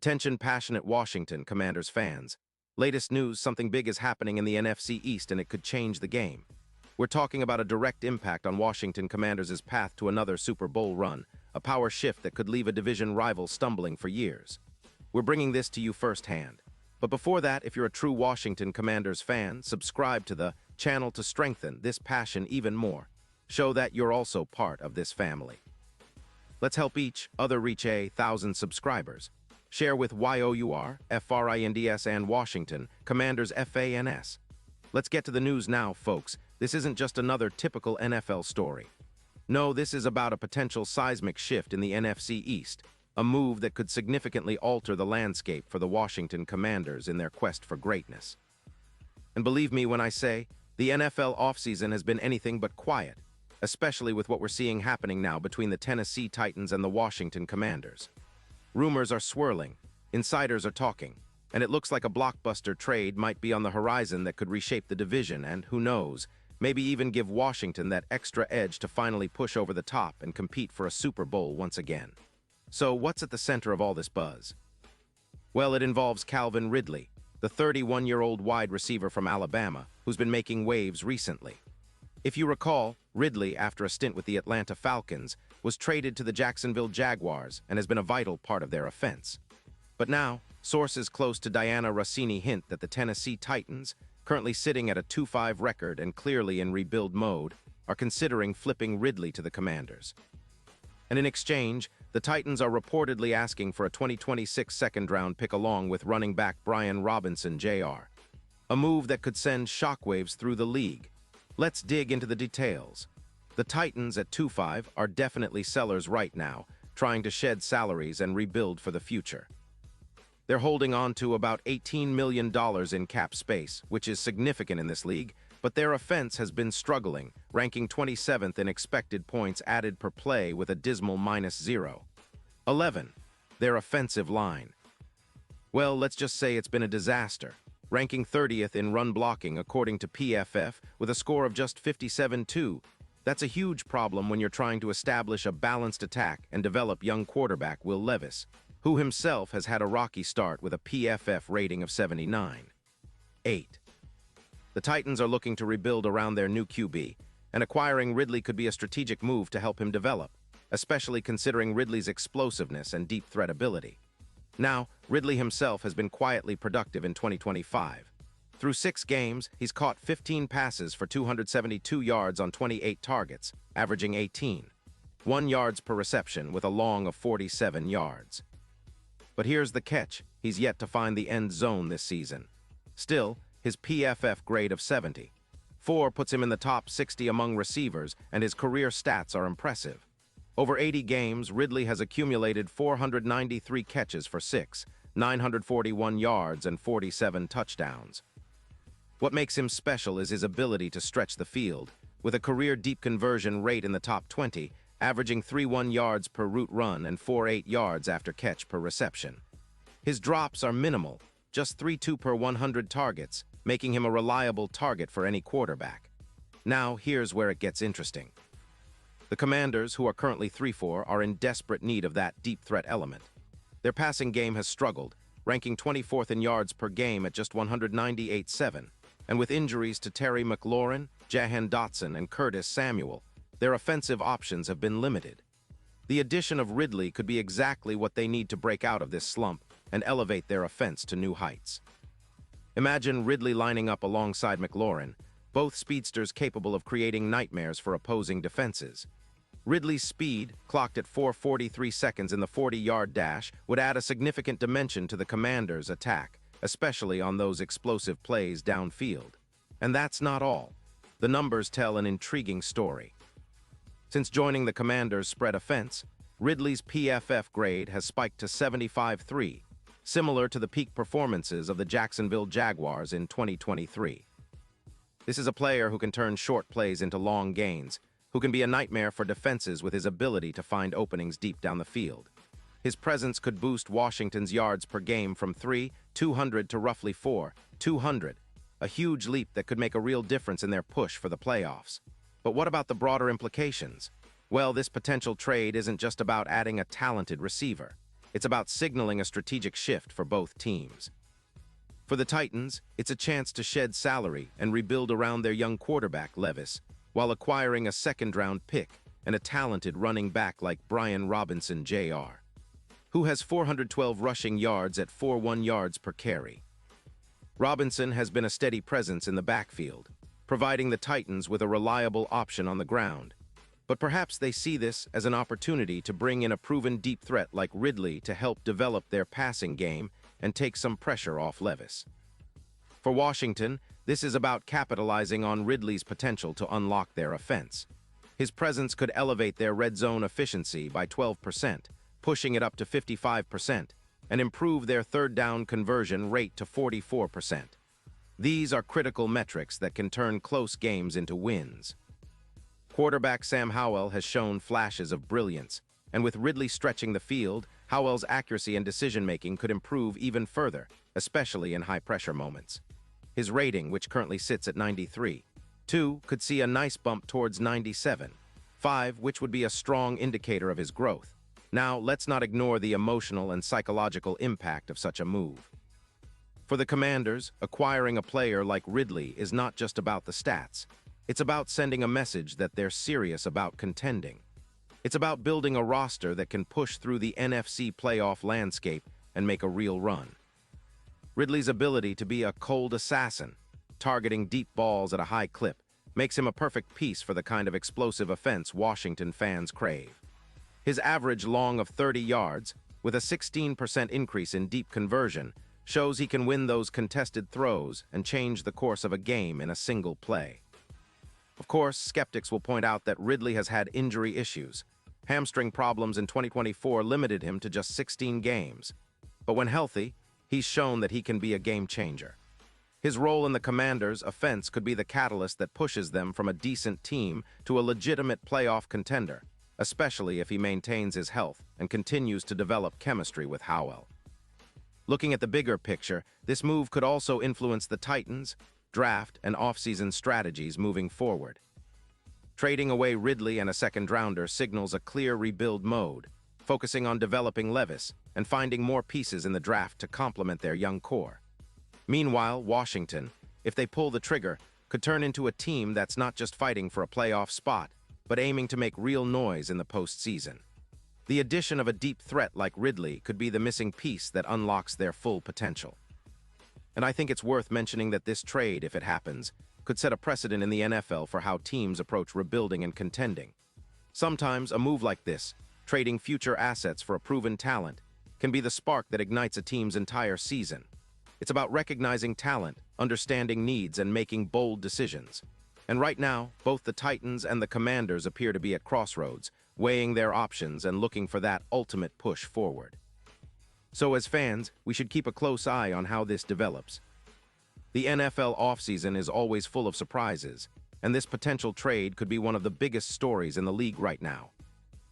Attention passionate Washington Commanders fans. Latest news, something big is happening in the NFC East and it could change the game. We're talking about a direct impact on Washington Commanders' path to another Super Bowl run, a power shift that could leave a division rival stumbling for years. We're bringing this to you firsthand. But before that, if you're a true Washington Commanders fan, subscribe to the channel to strengthen this passion even more. Show that you're also part of this family. Let's help each other reach 1,000 subscribers. Share with YOUR, FRINDS and Washington, Commanders FANS. Let's get to the news now, folks. This isn't just another typical NFL story. No, this is about a potential seismic shift in the NFC East, a move that could significantly alter the landscape for the Washington Commanders in their quest for greatness. And believe me when I say, the NFL offseason has been anything but quiet, especially with what we're seeing happening now between the Tennessee Titans and the Washington Commanders. Rumors are swirling, insiders are talking, and it looks like a blockbuster trade might be on the horizon that could reshape the division and, who knows, maybe even give Washington that extra edge to finally push over the top and compete for a Super Bowl once again. So what's at the center of all this buzz? Well, it involves Calvin Ridley, the 31-year-old wide receiver from Alabama, who's been making waves recently. If you recall, Ridley, after a stint with the Atlanta Falcons, was traded to the Jacksonville Jaguars and has been a vital part of their offense. But now, sources close to Diana Rossini hint that the Tennessee Titans, currently sitting at a 2-5 record and clearly in rebuild mode, are considering flipping Ridley to the Commanders. And in exchange, the Titans are reportedly asking for a 2026 second-round pick along with running back Brian Robinson Jr., a move that could send shockwaves through the league. Let's dig into the details. The Titans at 2-5 are definitely sellers right now, trying to shed salaries and rebuild for the future. They're holding on to about $18 million in cap space, which is significant in this league, but their offense has been struggling, ranking 27th in expected points added per play with a dismal -0. 11. Their offensive line. Well, let's just say it's been a disaster, ranking 30th in run blocking according to PFF with a score of just 57-2. That's a huge problem when you're trying to establish a balanced attack and develop young quarterback Will Levis, who himself has had a rocky start with a PFF rating of 79. 8. The Titans are looking to rebuild around their new QB, and acquiring Ridley could be a strategic move to help him develop, especially considering Ridley's explosiveness and deep threat ability. Now, Ridley himself has been quietly productive in 2025. Through 6 games, he's caught 15 passes for 272 yards on 28 targets, averaging 1 yards per reception with a long of 47 yards. But here's the catch, he's yet to find the end zone this season. Still, his PFF grade of 74 puts him in the top 60 among receivers, and his career stats are impressive. Over 80 games, Ridley has accumulated 493 catches for 941 yards and 47 touchdowns. What makes him special is his ability to stretch the field, with a career deep conversion rate in the top 20, averaging 3.1 yards per route run and 4.8 yards after catch per reception. His drops are minimal, just 3.2 per 100 targets, making him a reliable target for any quarterback. Now, here's where it gets interesting. The Commanders, who are currently 3-4, are in desperate need of that deep threat element. Their passing game has struggled, ranking 24th in yards per game at just 198.7, and with injuries to Terry McLaurin, Jahan Dotson, and Curtis Samuel, their offensive options have been limited. The addition of Ridley could be exactly what they need to break out of this slump and elevate their offense to new heights. Imagine Ridley lining up alongside McLaurin, both speedsters capable of creating nightmares for opposing defenses. Ridley's speed, clocked at 4:43 seconds in the 40-yard dash, would add a significant dimension to the Commanders' attack, especially on those explosive plays downfield. And that's not all. The numbers tell an intriguing story. Since joining the Commanders' spread offense, Ridley's PFF grade has spiked to 75.3, similar to the peak performances of the Jacksonville Jaguars in 2023. This is a player who can turn short plays into long gains, who can be a nightmare for defenses with his ability to find openings deep down the field. His presence could boost Washington's yards per game from 3,200 to roughly 4,200, a huge leap that could make a real difference in their push for the playoffs. But what about the broader implications? Well, this potential trade isn't just about adding a talented receiver. It's about signaling a strategic shift for both teams. For the Titans, it's a chance to shed salary and rebuild around their young quarterback, Levis, while acquiring a second-round pick and a talented running back like Brian Robinson Jr., who has 412 rushing yards at 4.1 yards per carry. Robinson has been a steady presence in the backfield, providing the Titans with a reliable option on the ground. But perhaps they see this as an opportunity to bring in a proven deep threat like Ridley to help develop their passing game and take some pressure off Levis. For Washington, this is about capitalizing on Ridley's potential to unlock their offense. His presence could elevate their red zone efficiency by 12%, pushing it up to 55%, and improve their third down conversion rate to 44%. These are critical metrics that can turn close games into wins. Quarterback Sam Howell has shown flashes of brilliance, and with Ridley stretching the field, Howell's accuracy and decision-making could improve even further, especially in high-pressure moments. His rating, which currently sits at 93.2, could see a nice bump towards 97.5, which would be a strong indicator of his growth. Now, let's not ignore the emotional and psychological impact of such a move. For the Commanders, acquiring a player like Ridley is not just about the stats. It's about sending a message that they're serious about contending. It's about building a roster that can push through the NFC playoff landscape and make a real run. Ridley's ability to be a cold assassin, targeting deep balls at a high clip, makes him a perfect piece for the kind of explosive offense Washington fans crave. His average long of 30 yards, with a 16% increase in deep conversion, shows he can win those contested throws and change the course of a game in a single play. Of course, skeptics will point out that Ridley has had injury issues. Hamstring problems in 2024 limited him to just 16 games. But when healthy, he's shown that he can be a game changer. His role in the Commanders' offense could be the catalyst that pushes them from a decent team to a legitimate playoff contender, especially if he maintains his health and continues to develop chemistry with Howell. Looking at the bigger picture, this move could also influence the Titans' draft and offseason strategies moving forward. Trading away Ridley and a second-rounder signals a clear rebuild mode, focusing on developing Levis and finding more pieces in the draft to complement their young core. Meanwhile, Washington, if they pull the trigger, could turn into a team that's not just fighting for a playoff spot, but aiming to make real noise in the postseason. The addition of a deep threat like Ridley could be the missing piece that unlocks their full potential. And I think it's worth mentioning that this trade, if it happens, could set a precedent in the NFL for how teams approach rebuilding and contending. Sometimes a move like this, trading future assets for a proven talent, can be the spark that ignites a team's entire season. It's about recognizing talent, understanding needs, and making bold decisions. And right now, both the Titans and the Commanders appear to be at crossroads, weighing their options and looking for that ultimate push forward. So as fans, we should keep a close eye on how this develops. The NFL offseason is always full of surprises, and this potential trade could be one of the biggest stories in the league right now.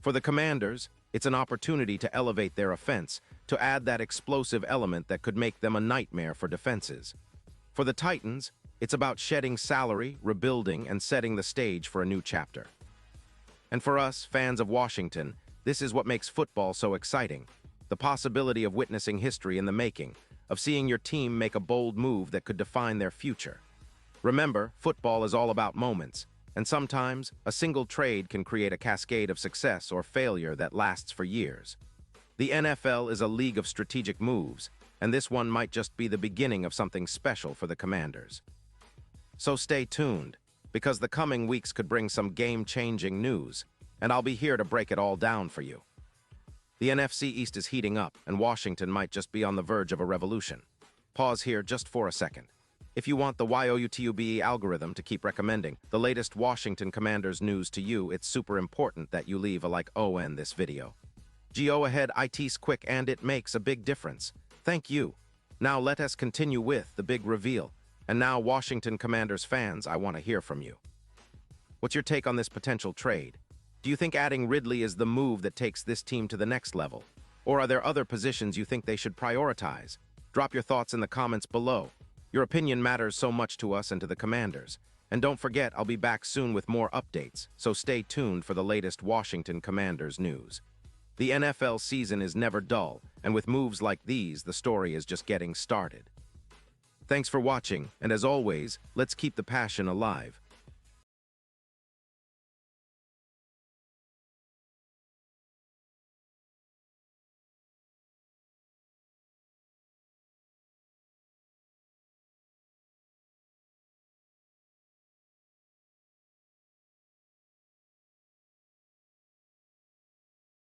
For the Commanders, it's an opportunity to elevate their offense, to add that explosive element that could make them a nightmare for defenses. For the Titans, it's about shedding salary, rebuilding, and setting the stage for a new chapter. And for us, fans of Washington, this is what makes football so exciting. The possibility of witnessing history in the making, of seeing your team make a bold move that could define their future. Remember, football is all about moments, and sometimes a single trade can create a cascade of success or failure that lasts for years. The NFL is a league of strategic moves, and this one might just be the beginning of something special for the Commanders. So stay tuned, because the coming weeks could bring some game-changing news, and I'll be here to break it all down for you. The NFC East is heating up, and Washington might just be on the verge of a revolution. Pause here just for a second. If you want the YouTube algorithm to keep recommending the latest Washington Commanders news to you, it's super important that you leave a like on this video. Go ahead, it's quick and it makes a big difference. Thank you. Now let us continue with the big reveal. And now, Washington Commanders fans, I want to hear from you. What's your take on this potential trade? Do you think adding Ridley is the move that takes this team to the next level? Or are there other positions you think they should prioritize? Drop your thoughts in the comments below. Your opinion matters so much to us and to the Commanders. And don't forget, I'll be back soon with more updates, so stay tuned for the latest Washington Commanders news. The NFL season is never dull, and with moves like these, the story is just getting started. Thanks for watching, and as always, let's keep the passion alive.